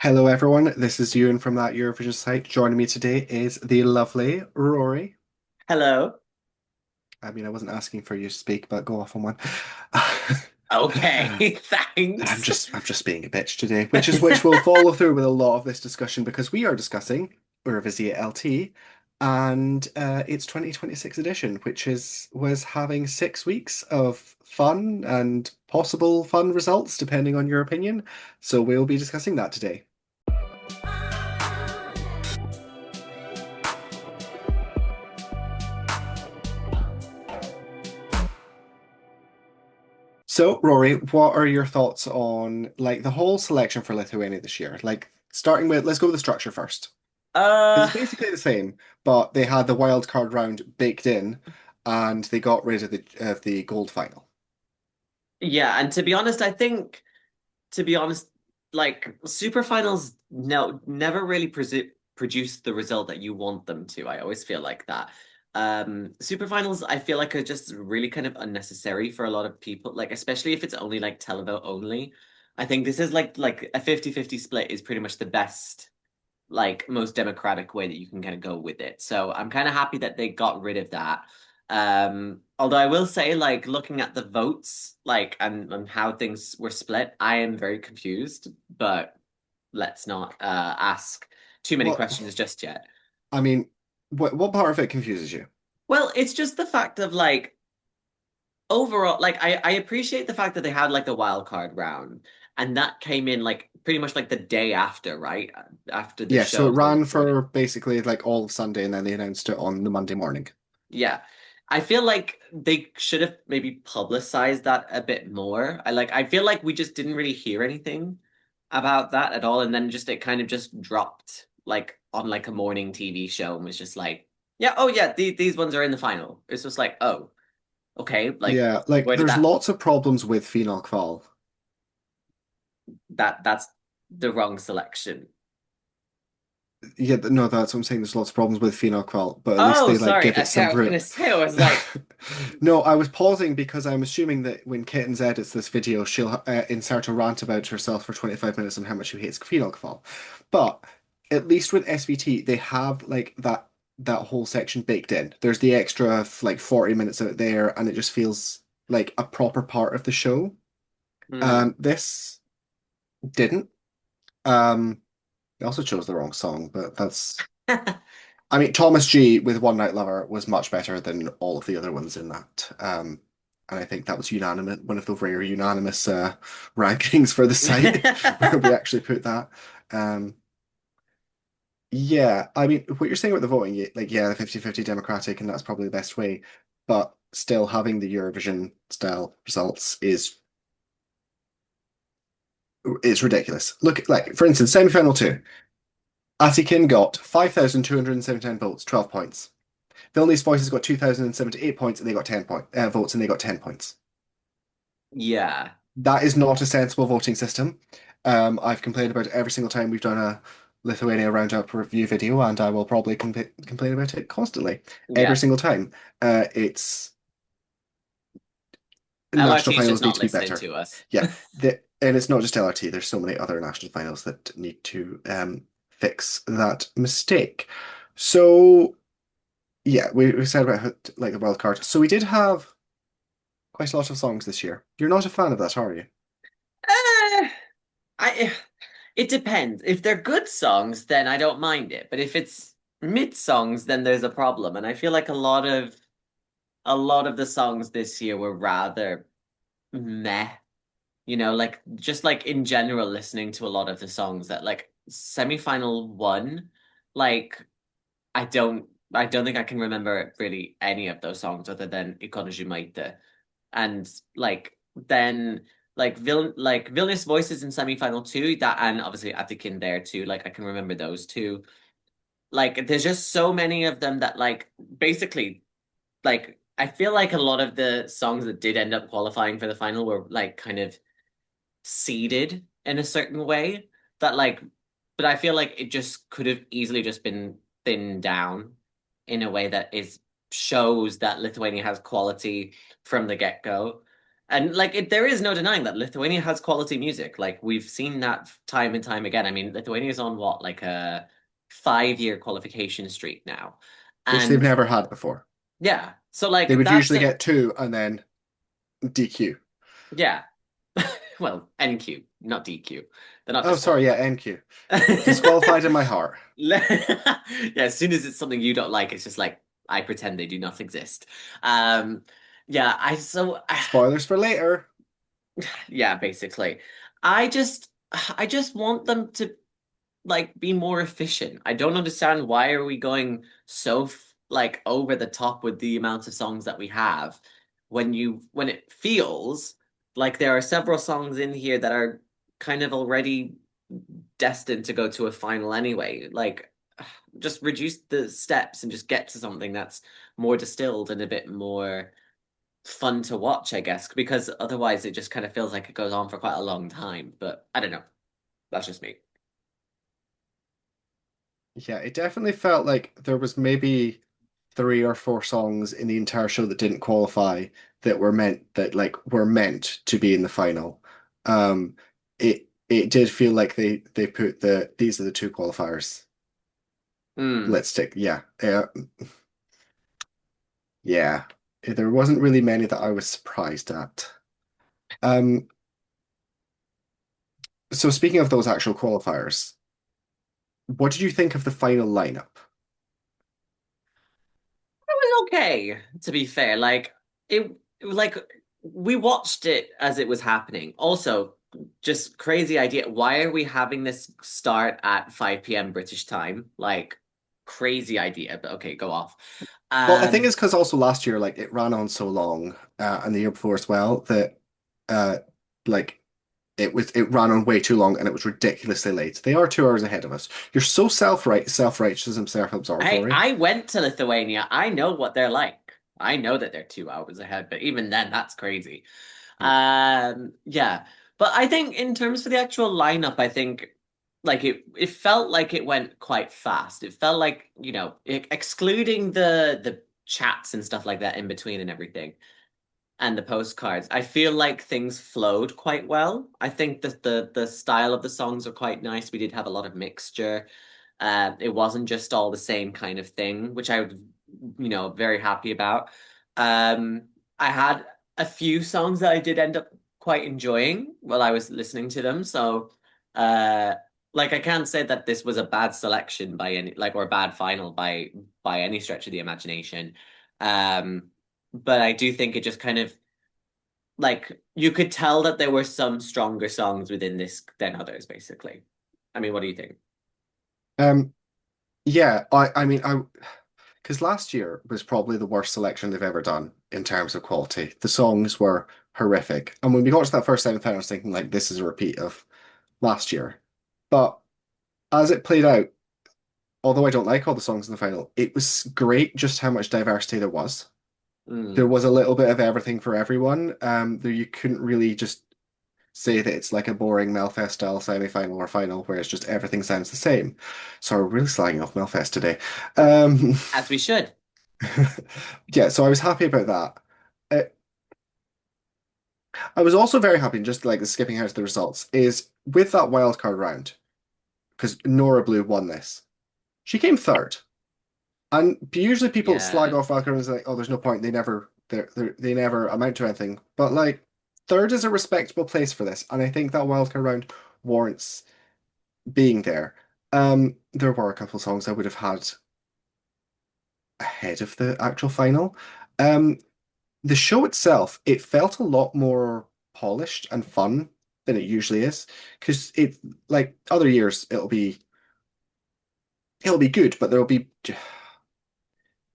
Hello, everyone. This is Euan from that Eurovision site. Joining me today is the lovely Rory. Hello. I mean, I wasn't asking for you to speak, but go off on one. Okay, I'm thanks. just being a bitch today, which will follow through with a lot of this discussion because we are discussing Eurovizjia.LT and its 2026 edition, which was having 6 weeks of fun and possible fun results, depending on your opinion. So we'll be discussing that today. So, Rory, what are your thoughts on like the whole selection for Lithuania this year? Like starting with, let's go with the structure first. Because Uh, it's basically the same, but they had the wild card round baked in, and they got rid of the gold final. yeah, and to be honest, I think to be honest, like super finals no never really produce the result that you want them to. I always feel like that. Super finals I feel like are just really kind of unnecessary for a lot of people, like especially if it's only like televote only. I think this is like a 50-50 split is pretty much the best like most democratic way that you can kind of go with it. So I'm kind of happy that they got rid of that. Although I will say, like looking at the votes, like and how things were split, I am very confused. But let's not ask too many Well, questions just yet. I mean, what part of it confuses you? Well, it's just the fact of like overall, like I appreciate the fact that they had like the wild card round, and that came in like pretty much like the day after, right? After the Yeah, so it shows were ran recorded. for basically like all of Sunday, and then they announced it on the Monday morning. Yeah. I feel like they should have maybe publicized that a bit more. I feel like we just didn't really hear anything about that at all, and then just it kind of just dropped like on like a morning TV show and was just like, yeah, oh yeah, these ones are in the final. It's just like, oh, okay, like Yeah, like where did there's that lots of problems with Phenol Qual. that's the wrong selection. Yeah, no, that's what I'm saying. There's lots of problems with Phenol Qual, but at least Oh, they like sorry. give it Okay, some I was room. gonna say I was like, No, I was pausing because I'm assuming that when Kittens edits this video, she'll insert a rant about herself for 25 minutes on how much she hates phenol Qual. But at least with SVT, they have like that whole section baked in. There's the extra like 40 minutes out there, and it just feels like a proper part of the show. hmm. This didn't. Um, they also chose the wrong song, but that's. I mean, Thomas G with One Night Lover was much better than all of the other ones in that. And I think that was unanimous, one of the rare unanimous rankings for the site where we actually put that. Um, yeah, I mean, what you're saying about the voting, like, yeah, the 50-50 democratic, and that's probably the best way, but still having the Eurovision style results is ridiculous. Look, like, for instance, semi-final two, Atikin got 5,279 votes, 12 points. Vilnius Voices got 2,078 points and they got 10 votes and they got 10 points. Yeah. That is not a sensible voting system. I've complained about it every single time we've done a Lithuania Roundup review video, and I will probably complain about it constantly. Every Yeah. single time. It's LRT national is just finals need not to be listening better. to us. Yeah, and it's not just LRT. There's so many other national finals that need to fix that mistake. So yeah, we said about like the wild card. So we did have quite a lot of songs this year. You're not a fan of that, are you? Eh, I it depends. If they're good songs, then I don't mind it. But if it's mid songs, then there's a problem. And I feel like a lot of the songs this year were rather meh. Like just like in general, listening to a lot of the songs that like semifinal one, like I don't think I can remember really any of those songs other than Ikonojumaite. And like then like Vilnius Voices in semifinal two, that and obviously Atikin there too. Like I can remember those two. Like there's just so many of them that like basically like I feel like a lot of the songs that did end up qualifying for the final were like kind of seeded in a certain way that like but I feel like it just could have easily just been thinned down in a way that is shows that Lithuania has quality from the get-go. And like there is no denying that Lithuania has quality music. Like we've seen that time and time again. I mean, Lithuania's on what, like a 5-year qualification streak now. which they've And never had before. yeah, so They like would that's usually a get two and then DQ. yeah. Well, NQ, not DQ. They're not Oh, sorry, yeah, disqualified. NQ. Disqualified in my heart. Yeah, as soon as it's something you don't like, it's just like I pretend they do not exist. Um, yeah, Spoilers for later. yeah, basically. I just want them to like be more efficient. I don't understand why are we going so like over the top with the amount of songs that we have when it feels like there are several songs in here that are kind of already destined to go to a final anyway. Like just reduce the steps and just get to something that's more distilled and a bit more fun to watch, I guess, because otherwise it just kind of feels like it goes on for quite a long time. But I don't know. That's just me. Yeah, it definitely felt like there was maybe three or four songs in the entire show that didn't qualify that were meant to be in the final. It did feel like they put these are the two qualifiers. Hmm. Let's take yeah. There wasn't really many that I was surprised at. Um, so speaking of those actual qualifiers, what did you think of the final lineup? It was okay, to be fair. Like it was like we watched it as it was happening. Also, just crazy idea. Why are we having this start at 5 p.m. British time? Like crazy idea, but okay, go off. Well, I think Um, it's because also last year, like it ran on so long, and the year before as well, that uh, like it ran on way too long and it was ridiculously late. They are 2 hours ahead of us. You're so self-righteous and self-absorbed, I Rory. I went to Lithuania. I know what they're like. I know that they're 2 hours ahead, but even then, that's crazy. Yeah. But I think in terms for the actual lineup, I think like it felt like it went quite fast. It felt like, excluding the chats and stuff like that in between and everything and the postcards, I feel like things flowed quite well. I think that the style of the songs are quite nice. We did have a lot of mixture. It wasn't just all the same kind of thing, which I was, very happy about. Um, I had a few songs that I did end up quite enjoying while I was listening to them. So, uh, like I can't say that this was a bad selection by any like or a bad final by any stretch of the imagination. Um, but I do think it just kind of like you could tell that there were some stronger songs within this than others, basically. I mean, what do you think? Um, yeah, I mean, because last year was probably the worst selection they've ever done in terms of quality. The songs were horrific, and when we got to that first semi-final, I was thinking like this is a repeat of last year. But as it played out, although I don't like all the songs in the final, it was great just how much diversity there was. There Mm. was a little bit of everything for everyone. There you couldn't really just say that it's like a boring Melfest style semi-final or final where it's just everything sounds the same. So we're really slagging off Melfest today. Um, As we should. yeah, so I was happy about that. I was also very happy, just like skipping out to the results, is with that wildcard round, because Nora Blue won this. She came third. And usually people slag Yeah. off wildcard rounds like, oh, there's no point. They never amount to anything. But like third is a respectable place for this, and I think that wildcard round warrants being there. There were a couple of songs I would have had ahead of the actual final. Um, the show itself, it felt a lot more polished and fun than it usually is. Because it, like other years, it'll be good, but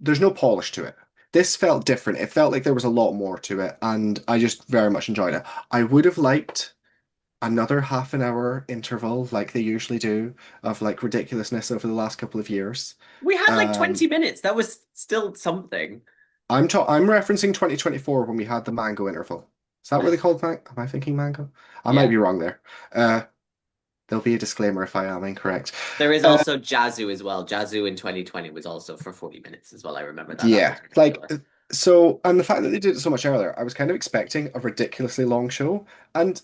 there's no polish to it. This felt different. It felt like there was a lot more to it, and I just very much enjoyed it. I would have liked another half an hour interval like they usually do of like ridiculousness over the last couple of years. We had like Um, 20 minutes. That was still something. I'm referencing 2024 when we had the mango interval. Is that what they called man? Am I thinking mango? I might Yeah. be wrong there. Uh, there'll be a disclaimer if I am incorrect. There is Uh, also Jazzu as well. Jazzu in 2020 was also for 40 minutes as well. I remember that. That yeah, was like ridiculous. So, and the fact that they did it so much earlier, I was kind of expecting a ridiculously long show, and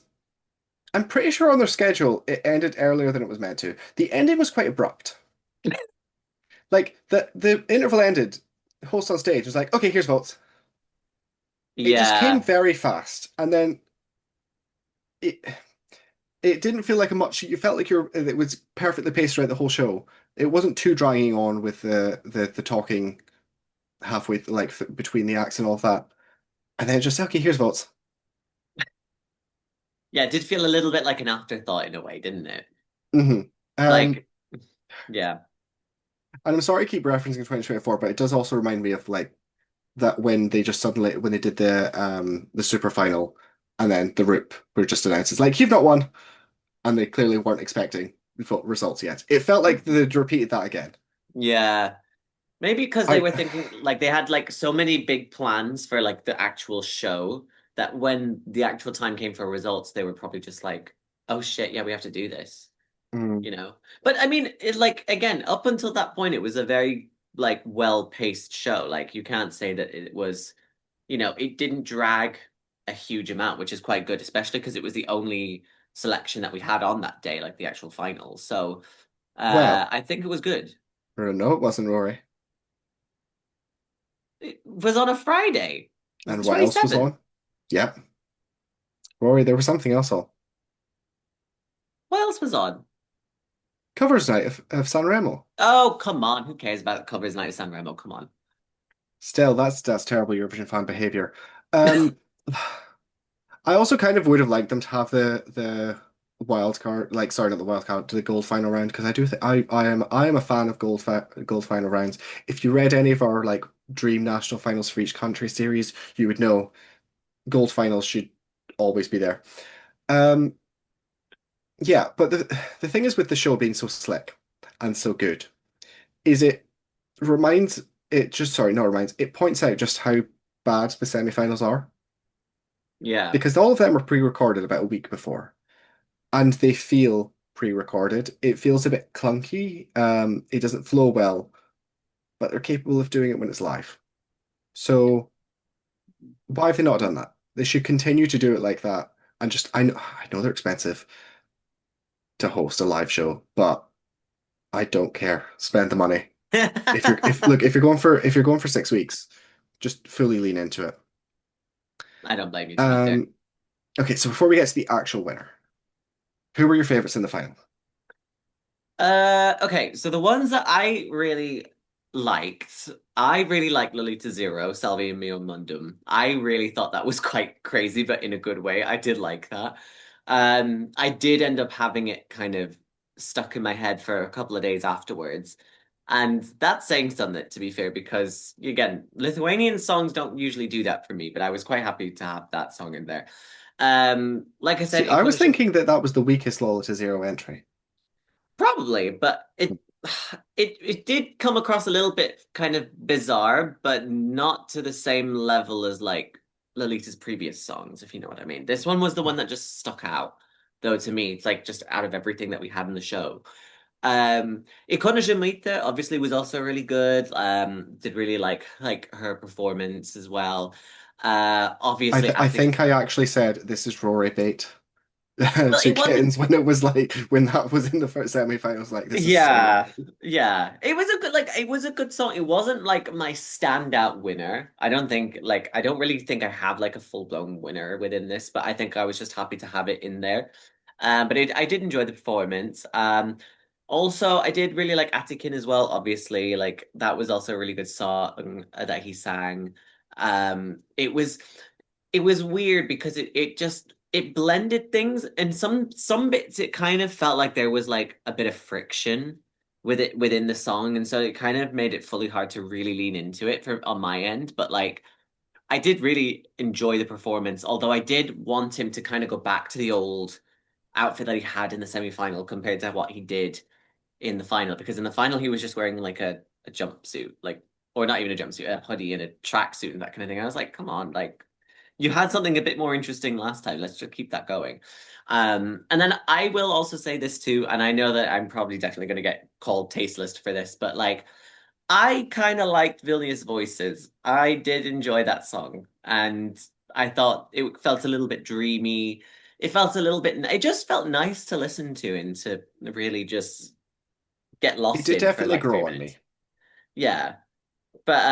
I'm pretty sure on their schedule it ended earlier than it was meant to. The ending was quite abrupt. Like the interval ended, the host on stage was like, "Okay, here's votes." It just came Yeah. very fast, and then it it didn't feel like a much. You felt like it was perfectly paced throughout the whole show. It wasn't too dragging on with the talking halfway like between the acts and all of that. And then just okay, here's votes. Yeah, it did feel a little bit like an afterthought in a way, didn't it? hmm Um, Like, yeah. and I'm sorry to keep referencing 2024, but it does also remind me of like that when they just suddenly when they did the super final and then the ROOP were just announced. It's like you've not won, and they clearly weren't expecting results yet. It felt like they'd repeated that again. Yeah. Maybe because they I were thinking like they had like so many big plans for like the actual show that when the actual time came for results, they were probably just like, oh shit, yeah, we have to do this, mm, you know? But I mean, it like again, up until that point, it was a very like well-paced show. Like you can't say that it was, it didn't drag a huge amount, which is quite good, especially because it was the only selection that we had on that day, like the actual final. So well, I think it was good. no, it wasn't Rory. It was on a Friday. It was the And what else was 27th. on? Yep, Rory. There was something else on. What else was on? Covers night of San Remo. Oh, come on. Who cares about covers night of San Remo? Come on. Still, that's terrible Eurovision fan behavior. Um, I also kind of would have liked them to have the wild card, like sorry, not the wild card, to the gold final round because I do think I am a fan of gold final rounds. If you read any of our like dream national finals for each country series, you would know gold finals should always be there. Um, yeah, but the thing is with the show being so slick and so good is reminds it just sorry, not reminds it points out just how bad the semi-finals are Yeah. because all of them are pre-recorded about a week before. And they feel pre-recorded. It feels a bit clunky. It doesn't flow well, but they're capable of doing it when it's live. So why have they not done that? They should continue to do it like that. And just I know they're expensive to host a live show, but I don't care. Spend the money. If you're going for 6 weeks, just fully lean into it. I don't blame you, to be fair. Um, okay, so before we get to the actual winner, who were your favorites in the final? Okay, so the ones that I really liked Lolita Zero, Salvi and Mio Mundum. I really thought that was quite crazy, but in a good way. I did like that. I did end up having it kind of stuck in my head for a couple of days afterwards. And that's saying something, to be fair, because again, Lithuanian songs don't usually do that for me, but I was quite happy to have that song in there. Like I said, See, I was Ikonisha. thinking that that was the weakest Lola to Zero entry. Probably, but it did come across a little bit kind of bizarre, but not to the same level as like Lolita's previous songs, if you know what I mean. This one was the one that just stuck out, though to me, it's like just out of everything that we had in the show. Ikonisha obviously was also really good. Did really like her performance as well. Obviously I Attic. think I actually said this is Rory bait Well, to it wasn't. Kittens when it was like when that was in the first semi-finals. Like this is so Yeah, Rory. yeah. It was a good song. It wasn't like my standout winner. I don't really think I have like a full-blown winner within this, but I think I was just happy to have it in there. I did enjoy the performance. Also I did really like Attikin as well, obviously. Like that was also a really good song that he sang. It was weird because it just it blended things and some bits it kind of felt like there was like a bit of friction with it within the song, and so it kind of made it fully hard to really lean into it for on my end. But like I did really enjoy the performance, although I did want him to kind of go back to the old outfit that he had in the semi-final compared to what he did in the final, because in the final he was just wearing like a jumpsuit, like, or not even a jumpsuit, a hoodie and a tracksuit and that kind of thing. I was like, come on, like you had something a bit more interesting last time. Let's just keep that going. And then I will also say this too, and I know that I'm probably definitely going to get called tasteless for this, but like I kind of liked Vilnius Voices. I did enjoy that song, and I thought it felt a little bit dreamy. It felt a little bit, it just felt nice to listen to and to really just get It lost did in for definitely like three grow on me. minutes. Yeah. But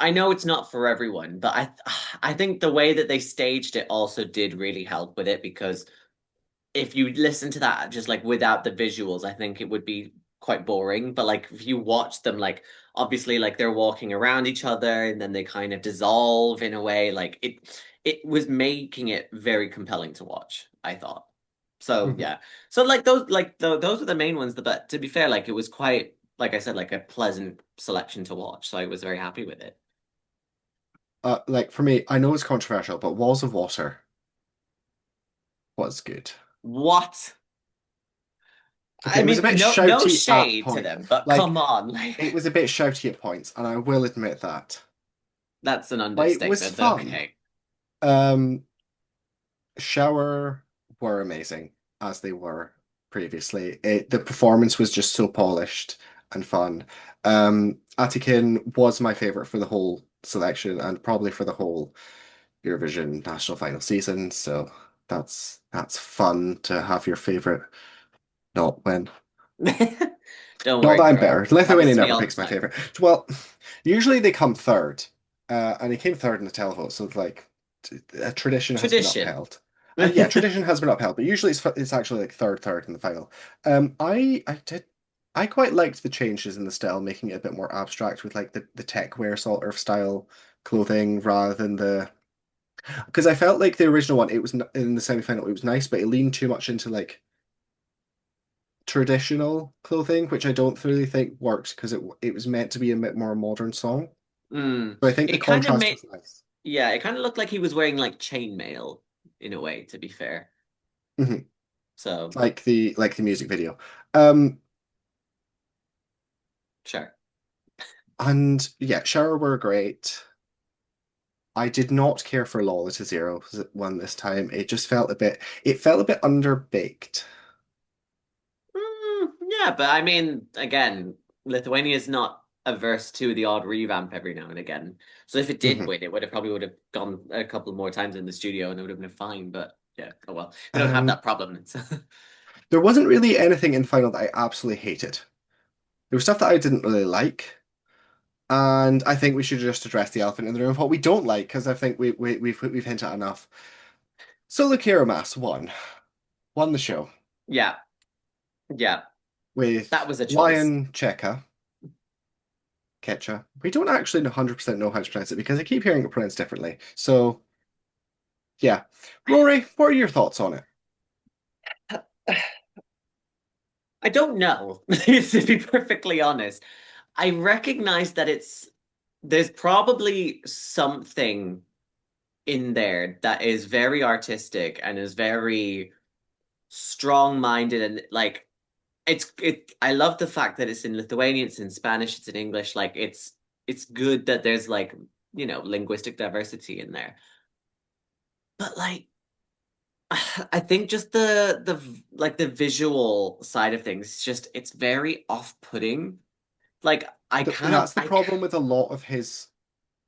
I know it's not for everyone, but I think the way that they staged it also did really help with it because if you listen to that just like without the visuals, I think it would be quite boring. But like if you watch them, like obviously like they're walking around each other and then they kind of dissolve in a way, like it was making it very compelling to watch, I thought. So Mhm. yeah. So like those are the main ones, but to be fair, like it was quite like I said, like a pleasant selection to watch. So I was very happy with it. Like for me, I know it's controversial, but Walls of Water was good. What? Okay, I it was a mean, bit no shouty at shade to point. them, but Like come on, like it was a bit shouty at points, and I will admit that. that's an But it was understatement. fun. Okay. Um, Shower were amazing as they were previously. The performance was just so polished and fun. Atikin was my favorite for the whole selection and probably for the whole Eurovision National Final season. So that's fun to have your favorite not win. Don't Not that worry, I'm girl. better. Happens Lithuania to me never all the picks my time. favorite. Well, usually they come third, and he came third in the televote. So like a tradition has been Tradition. upheld, and yeah, tradition has been upheld. But usually it's actually like third in the final. I quite liked the changes in the style, making it a bit more abstract with like the tech wear sort of style clothing rather than the because I felt like the original one it was in the semi-final it was nice, but it leaned too much into like traditional clothing, which I don't really think worked because it was meant to be a bit more modern song. Mm. So I think the It kind of contrast made, was nice. yeah, it kind of looked like he was wearing like chainmail in a way, to be fair. Mhm. So, Like the music video. Um, sure. and yeah, Shower were great. I did not care for Lola to Zero one this time. It felt a bit underbaked. Yeah, but I mean, again, Lithuania is not averse to the odd revamp every now and again. So if it did Mhm. win, it would have probably would have gone a couple more times in the studio and it would have been fine. But yeah, oh well, we don't have Um, that problem. there wasn't really anything in Final that I absolutely hated. There was stuff that I didn't really like. And I think we should just address the elephant in the room of what we don't like, because I think we've hinted at enough. Solo quiero won the show Yeah, yeah, that with was a choice. Lion Checa Ketcha. We don't actually 100% know how to pronounce it because I keep hearing it pronounced differently. So yeah, Rory, what are your thoughts on it? I don't know, to be perfectly honest. I recognize that there's probably something in there that is very artistic and is very strong-minded and like I love the fact that it's in Lithuanian, it's in Spanish, it's in English. Like it's good that there's like, linguistic diversity in there. But like I think just the visual side of things, it's very off-putting. Like I kind of That's the problem with a lot of his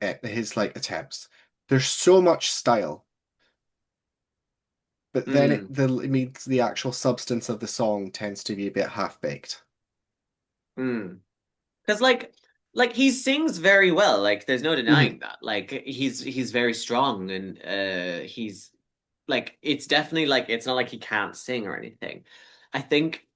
like attempts. There's so much style, but then mm, it means the actual substance of the song tends to be a bit half-baked. mm. Because like he sings very well. Like there's no Mhm. denying that. Like he's very strong and he's like it's definitely like it's not like he can't sing or anything. I think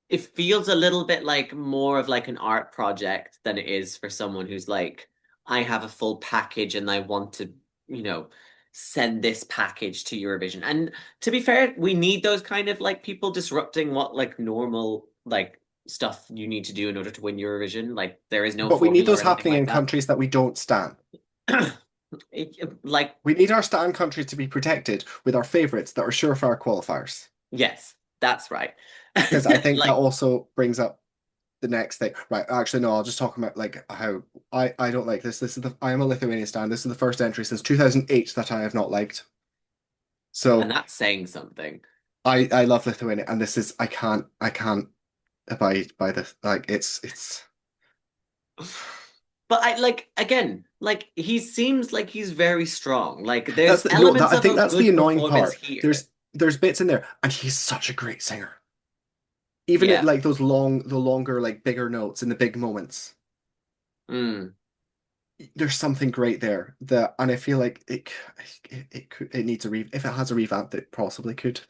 it feels a little bit like more of like an art project than it is for someone who's like, I have a full package and I want to, you know, send this package to Eurovision. And to be fair, we need those kind of like people disrupting what like normal like stuff you need to do in order to win Eurovision. Like there is no But we need formula or those anything happening like in that. countries that we don't stan. Like, We need our stan country to be protected with our favourites that are surefire qualifiers. yes, that's right. Because I think that Like, also brings up the next thing. Right, actually, no, I'll just talk about like how I don't like this. I am a Lithuanian stan. This is the first entry since 2008 that I have not liked. and So that's saying something. I love Lithuania, and this is I can't abide by this. Like it's But I like again, like he seems like he's very strong. Like there's That's the, no, that elements I of think a that's the good annoying performance part. here. There's bits in there, and he's such a great singer. Even at Yeah. like the longer, like bigger notes in the big moments. Mm. There's something great there that, and I feel like it needs a re if it has a revamp, it possibly could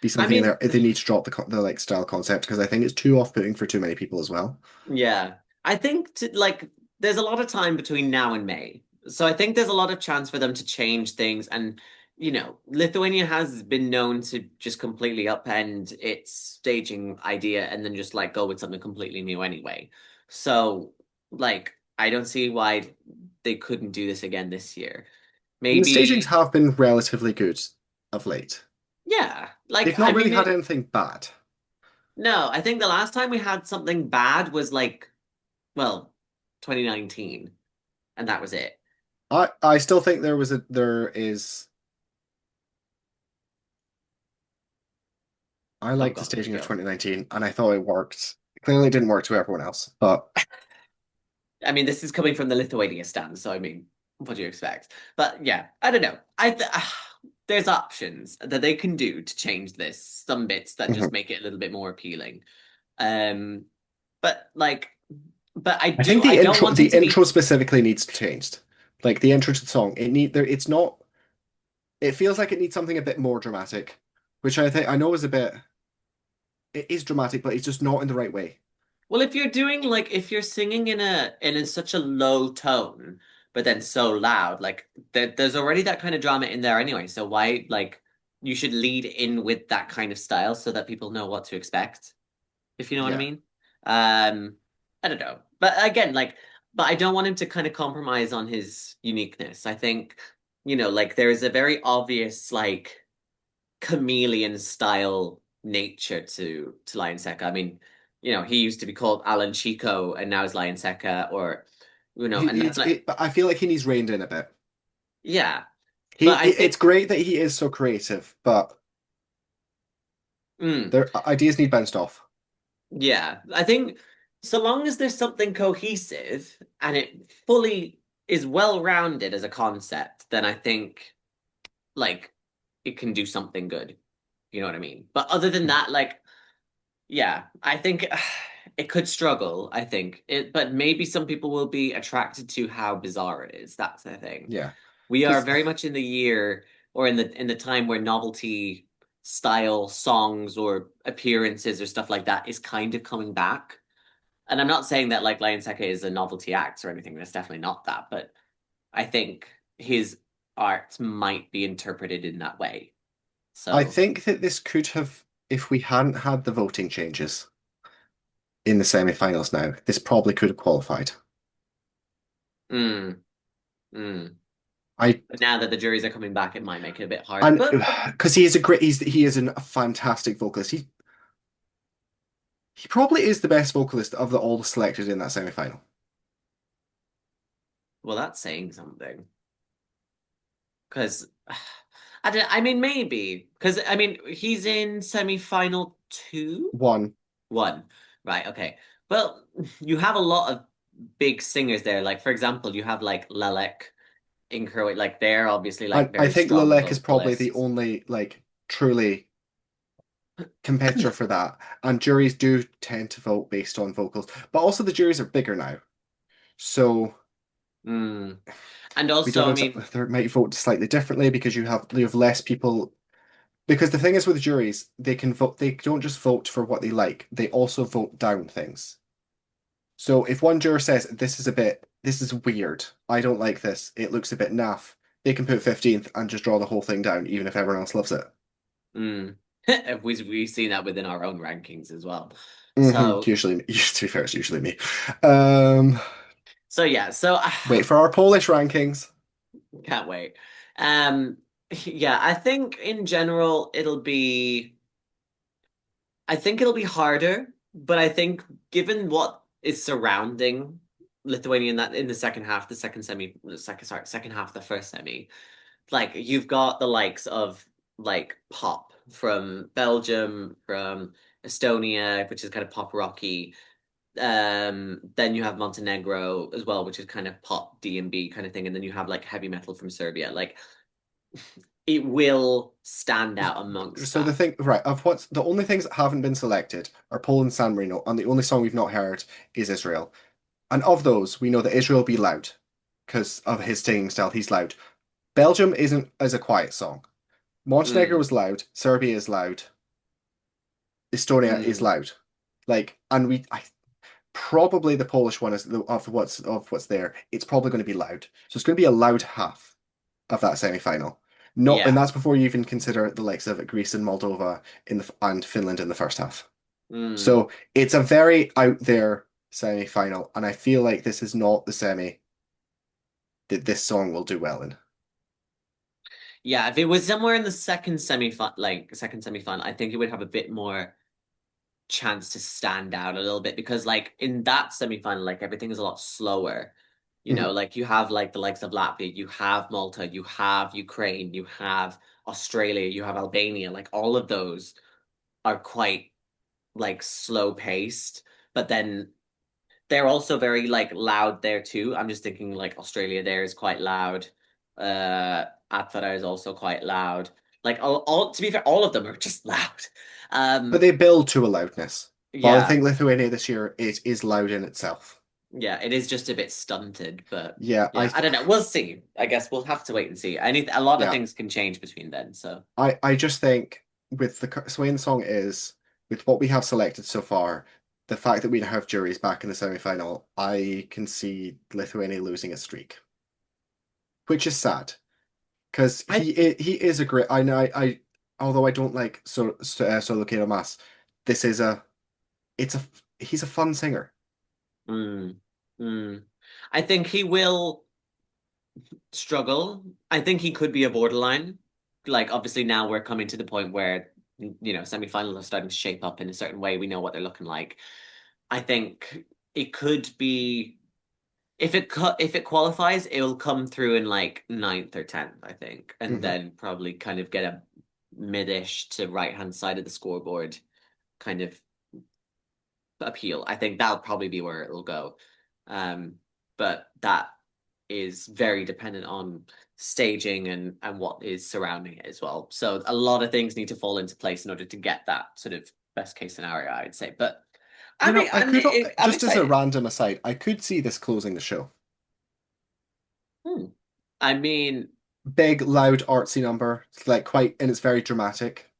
be I something in mean, there. If they need to drop the like style concept because I think it's too off-putting for too many people as well. yeah. I think like there's a lot of time between now and May. So I think there's a lot of chance for them to change things and Lithuania has been known to just completely upend its staging idea and then just like go with something completely new anyway. So like I don't see why they couldn't do this again this year. And the stagings Maybe have been relatively good of late. yeah. Like They've I not really mean had anything bad. no, I think the last time we had something bad was like well, 2019 and that was it. I still think there is. I Oh liked the God, where'd you staging of go? 2019, and I thought it worked. Clearly, it didn't work to everyone else, but I mean, this is coming from the Lithuania stand, so I mean, what do you expect? But yeah, I don't know. There's options that they can do to change this. Some bits that just mhm. make it a little bit more appealing. Um, but like, but I I think do. I don't want the him to intro be. specifically needs to change. Like the intro to the song, it need there. It's not. It feels like it needs something a bit more dramatic, which I know is a bit. It is dramatic, but it's just not in the right way. Well, if you're doing like if you're singing in such a low tone, but then so loud, like there's already that kind of drama in there anyway. So why like you should lead in with that kind of style so that people know what to expect, if you know what I Yeah, mean. I don't know. But again, like but I don't want him to kind of compromise on his uniqueness. I think, like there's a very obvious like chameleon style nature to Lion Seca. I mean, he used to be called Alan Chico and now is Lion Seca, or and that's not but I feel like he needs reined in a bit. yeah. But I It's think great that he is so creative, but mm, their ideas need bounced off. yeah, I think so long as there's something cohesive and it fully is well rounded as a concept, then I think like it can do something good. You know what I mean? But other than that, like yeah, I think it could struggle, I think. But maybe some people will be attracted to how bizarre it is. That's the thing. Yeah, We are because very much in the year or in the time where novelty style songs or appearances or stuff like that is kind of coming back. And I'm not saying that like Lion Seka is a novelty act or anything. That's definitely not that. But I think his art might be interpreted in that way. I So, think that this could have, if we hadn't had the voting changes in the semi-finals now, this probably could have qualified. mm, mm. I But now that the juries are coming back, it might make it a bit hard. and But because he is he is a fantastic vocalist. He probably is the best vocalist of all selected in that semi-final. well, that's saying something. Because I don't. I mean, maybe. Because I mean, he's in semi-final two, One, one. Right. Okay. Well, you have a lot of big singers there. Like, for example, you have like Lelek in Croatia. Like, they're obviously and like I very think strong Lelek is probably the vocalists. only like truly competitor for that. And juries do tend to vote based on vocals, but also the juries are bigger now, so Mm. And we also, don't I know. mean, They might vote slightly differently because you have less people. Because the thing is with juries, they can vote. They don't just vote for what they like. They also vote down things. So if one juror says this is weird, I don't like this, it looks a bit naff, they can put 15th and just draw the whole thing down, even if everyone else loves it. mm. We've seen that within our own rankings as well. So, Usually, to be fair, it's usually me. Um, so yeah. So wait for our Polish rankings. can't wait. Um, yeah, I think in general it'll be harder, but I think given what is surrounding Lithuania in the second half, the second semi, the second sorry, second half of the first semi, like you've got the likes of like pop from Belgium, from Estonia, which is kind of pop rocky. Then you have Montenegro as well, which is kind of pop D&B kind of thing, and then you have like heavy metal from Serbia. Like it will stand out amongst So the that. thing, right, of what's the only things that haven't been selected are Poland, San Marino, and the only song we've not heard is Israel. And of those, we know that Israel will be loud because of his singing style. He's loud. Belgium isn't as a quiet song. Montenegro Mm, is loud. Serbia is loud. Estonia is mm, loud. Like, and probably the Polish one is of what's there. It's probably going to be loud. So it's going to be a loud half of that semi-final. Not, and yeah. that's before you even consider the likes of Greece and Moldova and Finland in the first half. Mm. So it's a very out there semi-final, and I feel like this is not the semi that this song will do well in. Yeah, if it was somewhere in the second semi-final, I think it would have a bit more chance to stand out a little bit because like in that semi-final, like everything is a lot slower. You know, Mhm. like you have like the likes of Latvia, you have Malta, you have Ukraine, you have Australia, you have Albania, like all of those are quite like slow paced, but then they're also very like loud there too. I'm just thinking like Australia there is quite loud. Atvara is also quite loud. Like all to be fair, all of them are just loud. But Um, they build to a loudness. While I yeah, think Lithuania this year it is loud in itself. yeah, it is just a bit stunted, but Yeah, yeah, I don't know. We'll see. I guess we'll have to wait and see. A lot of yeah, things can change between then, so I just think with the song is with what we have selected so far, the fact that we have juries back in the semi-final, I can see Lithuania losing a streak, which is sad because I he is a great. I know although I don't like Solo quiero más, this is a it's a he's a fun singer. mm, mm. I think he will struggle. I think he could be a borderline. Like obviously now we're coming to the point where semifinals are starting to shape up in a certain way. We know what they're looking like. I think it could be if it qualifies, it'll come through in like ninth or tenth, I think, and Hmm. then probably kind of get a mid-ish to right hand side of the scoreboard kind of appeal. I think that'll probably be where it'll go. Um, but that is very dependent on staging and what is surrounding it as well. So a lot of things need to fall into place in order to get that sort of best case scenario, I'd say. But You know, I could I'm just as a excited. random aside, I could see this closing the show. Hmm. I mean, Big, loud, artsy number, like quite, and it's very dramatic.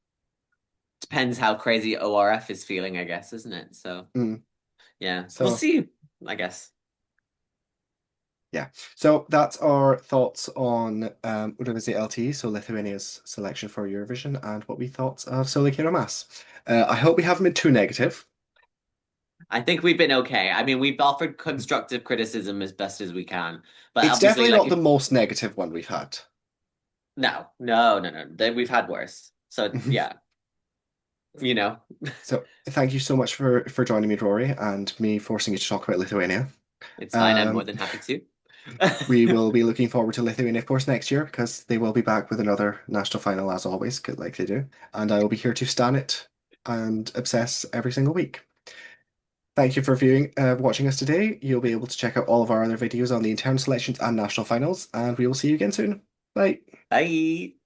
depends how crazy ORF is feeling, I guess, isn't it? So Mm. yeah, we'll So see, I guess. yeah, so that's our thoughts on Eurovizjia.LT, so Lithuania's selection for Eurovision, and what we thought of Sólo quiero más. I hope we haven't been too negative. I think we've been okay. I mean, we've offered constructive criticism as best as we can, but It's obviously, definitely like not the if most negative one we've had. no, we've had worse. So yeah, you know, So thank you so much for joining me, Rory, and me forcing you to talk about Lithuania. it's fine. I'm more Um, than happy to. we will be looking forward to Lithuania, of course, next year because they will be back with another national final as always, like they do. And I will be here to stand it and obsess every single week. Thank you for watching us today. You'll be able to check out all of our other videos on the internal selections and national finals, and we will see you again soon. Bye. Bye.